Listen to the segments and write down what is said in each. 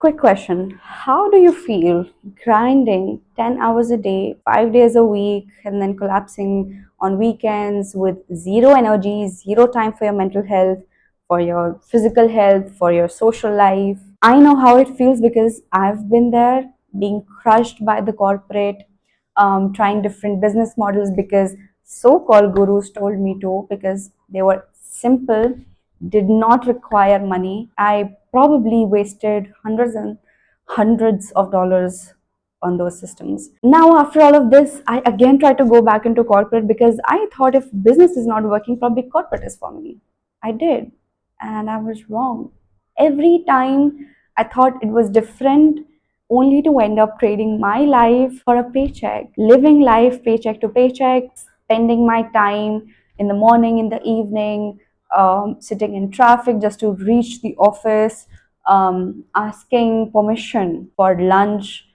Quick question. How do you feel grinding 10 hours a day, 5 days a week, and then collapsing on weekends with zero energy, zero time for your mental health, for your physical health, for your social life? I know how it feels because I've been there, being crushed by the corporate, trying different business models because so called gurus told me to, because they were simple, did not require money. I probably wasted hundreds and hundreds of dollars on those systems. Now, after all of this, I again try to go back into corporate because I thought if business is not working, probably corporate is for me. I did, and I was wrong. Every time I thought it was different, only to end up trading my life for a paycheck, living life paycheck to paycheck, spending my time in the morning, in the evening, sitting in traffic just to reach the office, asking permission for lunch,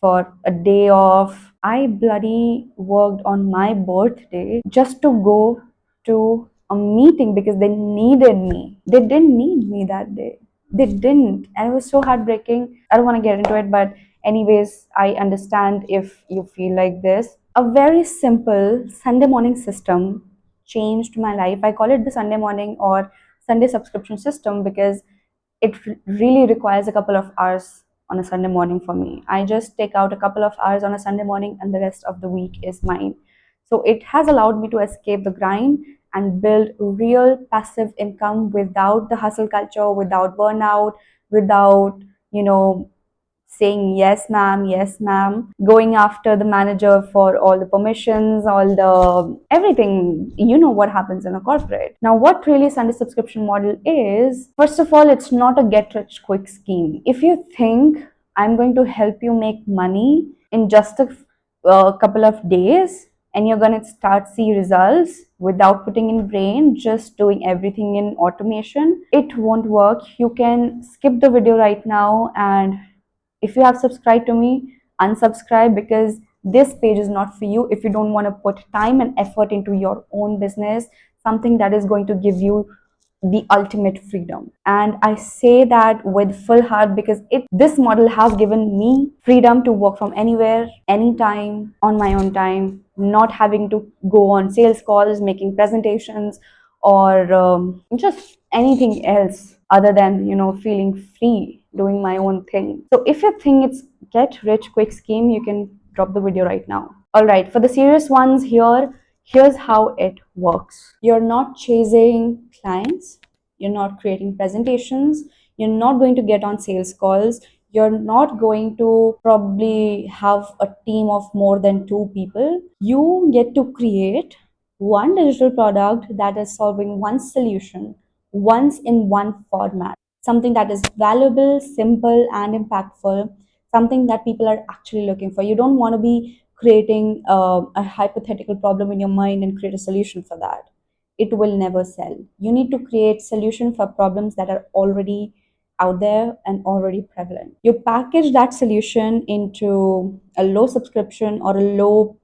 for a day off. I bloody worked on my birthday just to go to a meeting because they needed me. They didn't need me that day. They didn't. And it was so heartbreaking. I don't want to get into it, but anyways, I understand if you feel like this. A very simple Sunday morning system changed my life. I call it the Sunday morning or Sunday subscription system because it really requires a couple of hours on a Sunday morning for me. I just take out a couple of hours on a Sunday morning and the rest of the week is mine. So it has allowed me to escape the grind and build real passive income without the hustle culture, without burnout, without, you know, saying yes ma'am, going after the manager for all the permissions, all the everything. You know what happens in a corporate. Now, what really Sunday subscription model is, first of all, it's not a get rich quick scheme. If you think I'm going to help you make money in just a couple of days and you're going to start see results without putting in brain, just doing everything in automation, it won't work. You can skip the video right now, and if you have subscribed to me, unsubscribe, because this page is not for you if you don't want to put time and effort into your own business, something that is going to give you the ultimate freedom. And I say that with full heart because this model has given me freedom to work from anywhere, anytime, on my own time, not having to go on sales calls, making presentations, or just anything else other than feeling free doing my own thing. So if you think it's get rich quick scheme, you can drop the video right now. All right, for the serious ones here, here's how it works. You're not chasing clients, you're not creating presentations, you're not going to get on sales calls, you're not going to probably have a team of more than 2 people. You get to create one digital product that is solving one solution once in one format, something that is valuable, simple, and impactful, something that people are actually looking for. You don't want to be creating a hypothetical problem in your mind and create a solution for that. It will never sell. You need to create solution for problems that are already out there and already prevalent. You package that solution into a low subscription or a low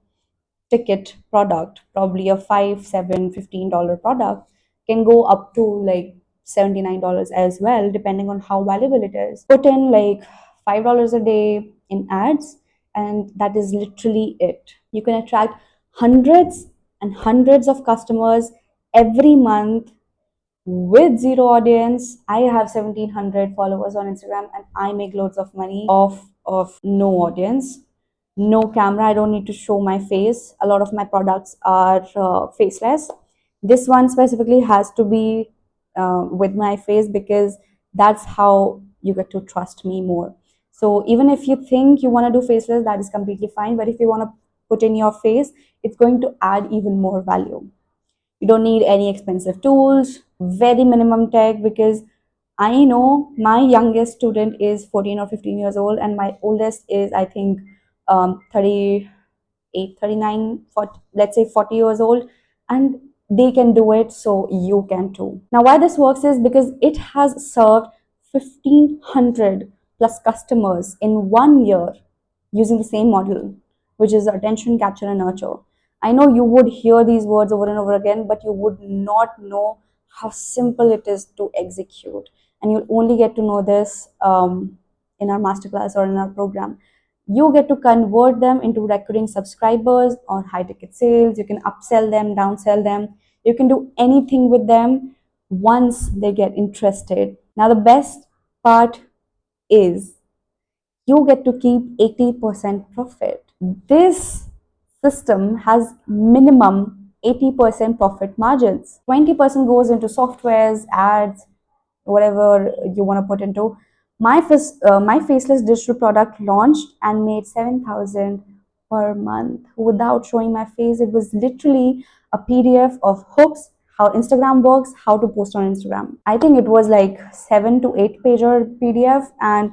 ticket product, probably a 5 7 $15 product, can go up to like $79 as well, depending on how valuable it is. Put in like $5 a day in ads, and that is literally it. You can attract hundreds and hundreds of customers every month with zero audience. I have 1700 followers on Instagram and I make loads of money off of no audience, no camera. I don't need to show my face. A lot of my products are faceless. This one specifically has to be with my face because that's how you get to trust me more. So even if you think you want to do faceless, that is completely fine. But if you want to put in your face, it's going to add even more value. You don't need any expensive tools, very minimum tech, because I know my youngest student is 14 or 15 years old, and my oldest is, I think, 38, 39, 40, let's say 40 years old, and they can do it, so you can too. Now, why this works is because it has served 1500 plus customers in 1 year using the same model, which is attention, capture, and nurture. I know you would hear these words over and over again, but you would not know how simple it is to execute. And you'll only get to know this in our masterclass or in our program. You get to convert them into recurring subscribers or high ticket sales. You can upsell them, downsell them. You can do anything with them once they get interested. Now, the best part is you get to keep 80% profit. This system has minimum 80% profit margins. 20% goes into softwares, ads, whatever you want to put into. My faceless digital product launched and made 7,000 per month without showing my face. It was literally a PDF of hooks, how Instagram works, how to post on Instagram. I think it was like 7 to 8 pager PDF, and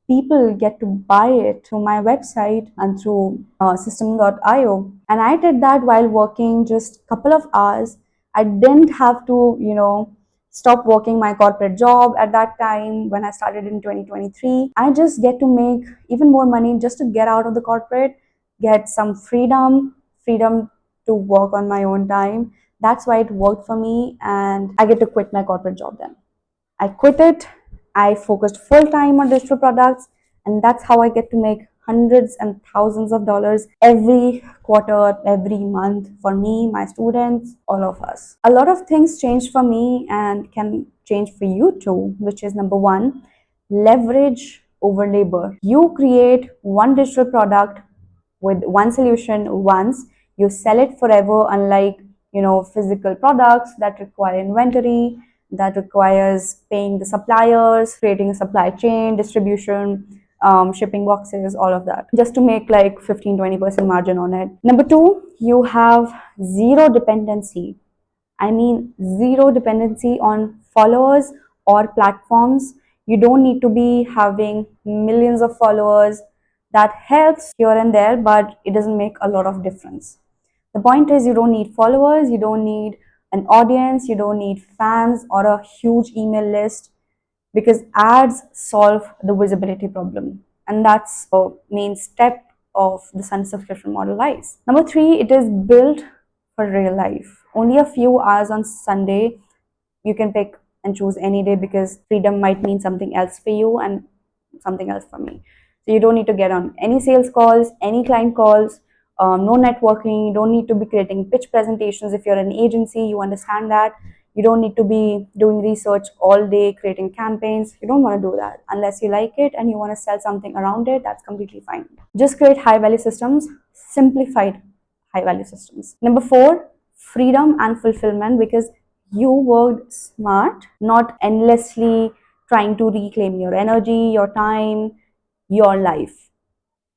people get to buy it through my website and through system.io. And I did that while working just a couple of hours. I didn't have to, stop working my corporate job at that time when I started in 2023. I just get to make even more money just to get out of the corporate, get some freedom to work on my own time. That's why it worked for me, and I get to quit my corporate job then. I quit it. I focused full time on digital products, and that's how I get to make hundreds and thousands of dollars every quarter, every month for me, my students, all of us. A lot of things changed for me and can change for you too, which is number one, leverage over labor. You create one digital product with one solution once, you sell it forever, unlike physical products that require inventory, that requires paying the suppliers, creating a supply chain, distribution, shipping boxes, all of that, just to make like 15-20% margin on it. Number two, you have zero dependency. I mean, zero dependency on followers or platforms. You don't need to be having millions of followers. That helps here and there, but it doesn't make a lot of difference. The point is, you don't need followers, you don't need an audience, you don't need fans or a huge email list, because ads solve the visibility problem. And that's the main step of the Sun subscription model lies. Number three, it is built for real life. Only a few hours on Sunday. You can pick and choose any day, because freedom might mean something else for you and something else for me. So you don't need to get on any sales calls, any client calls, no networking. You don't need to be creating pitch presentations. If you're an agency, you understand that. You don't need to be doing research all day, creating campaigns. You don't want to do that unless you like it and you want to sell something around it. That's completely fine. Just create high value systems, simplified high value systems. Number four, freedom and fulfillment, because you worked smart, not endlessly trying to reclaim your energy, your time, your life.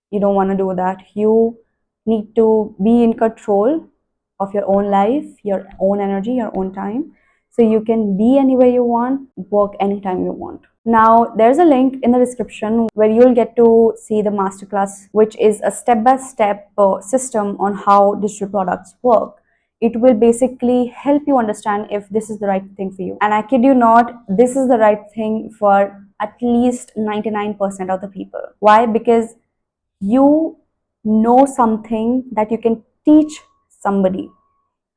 You don't want to do that. You need to be in control of your own life, your own energy, your own time, so you can be anywhere you want, work anytime you want. Now, there's a link in the description where you'll get to see the masterclass, which is a step-by-step system on how digital products work. It will basically help you understand if this is the right thing for you. And I kid you not, this is the right thing for at least 99% of the people. Why? Because you know something that you can teach somebody.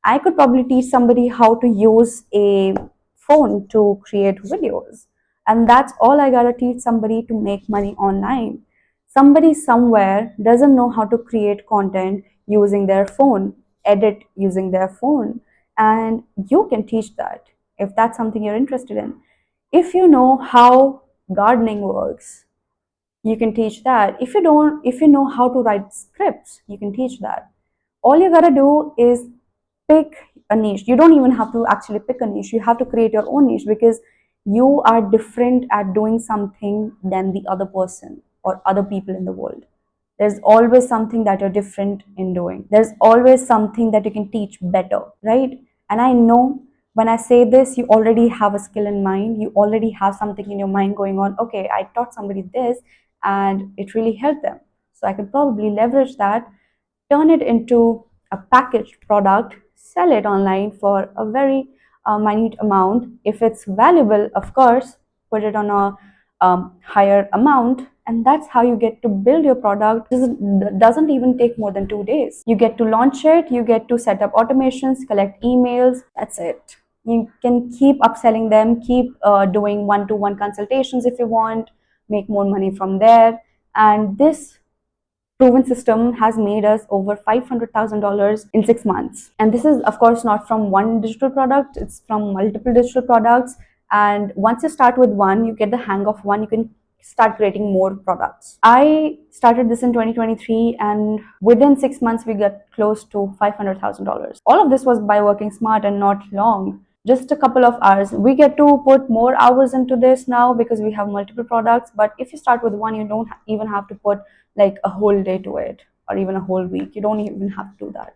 I could probably teach somebody how to use a phone to create videos. And that's all I gotta teach somebody to make money online. Somebody somewhere doesn't know how to create content using their phone, edit using their phone, and you can teach that if that's something you're interested in. If you know how gardening works, you can teach that. If you know how to write scripts, you can teach that. All you gotta do is pick a niche. You don't even have to actually pick a niche. You have to create your own niche, because you are different at doing something than the other person or other people in the world. There's always something that you're different in doing. There's always something that you can teach better, right? And I know when I say this, you already have a skill in mind. You already have something in your mind going on. Okay, I taught somebody this and it really helped them. So I could probably leverage that, turn it into a packaged product, sell it online for a very minute amount. If it's valuable, of course, put it on a higher amount, and that's how you get to build your product. It doesn't even take more than 2 days. You get to launch it, you get to set up automations, collect emails. That's it. You can keep upselling them, keep doing one-to-one consultations if you want, make more money from there. And this proven system has made us over $500,000 in 6 months. And this is, of course, not from one digital product, it's from multiple digital products. And once you start with one, you get the hang of one, you can start creating more products. I started this in 2023, and within 6 months, we got close to $500,000. All of this was by working smart and not long. Just a couple of hours. We get to put more hours into this now because we have multiple products. But if you start with one, you don't even have to put like a whole day to it, or even a whole week. You don't even have to do that.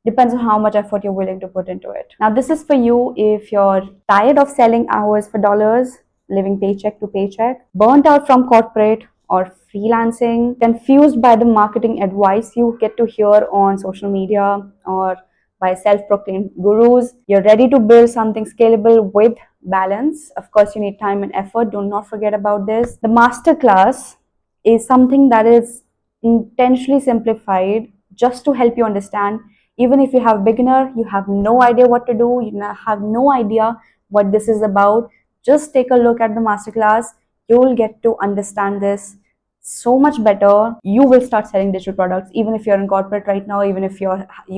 Depends on how much effort you're willing to put into it. Now, this is for you if you're tired of selling hours for dollars, living paycheck to paycheck, burnt out from corporate or freelancing, confused by the marketing advice you get to hear on social media or by self-proclaimed gurus. You're ready to build something scalable with balance. Of course, you need time and effort. Do not forget about this. The masterclass is something that is intentionally simplified just to help you understand. Even if you have beginner, you have no idea what to do, you have no idea what this is about, just take a look at the masterclass. You will get to understand this so much better. You will start selling digital products even if you're in corporate right now, even if you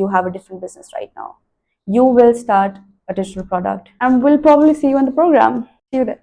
have a different business right now. You will start a digital product, and we'll probably see you in the program. See you there.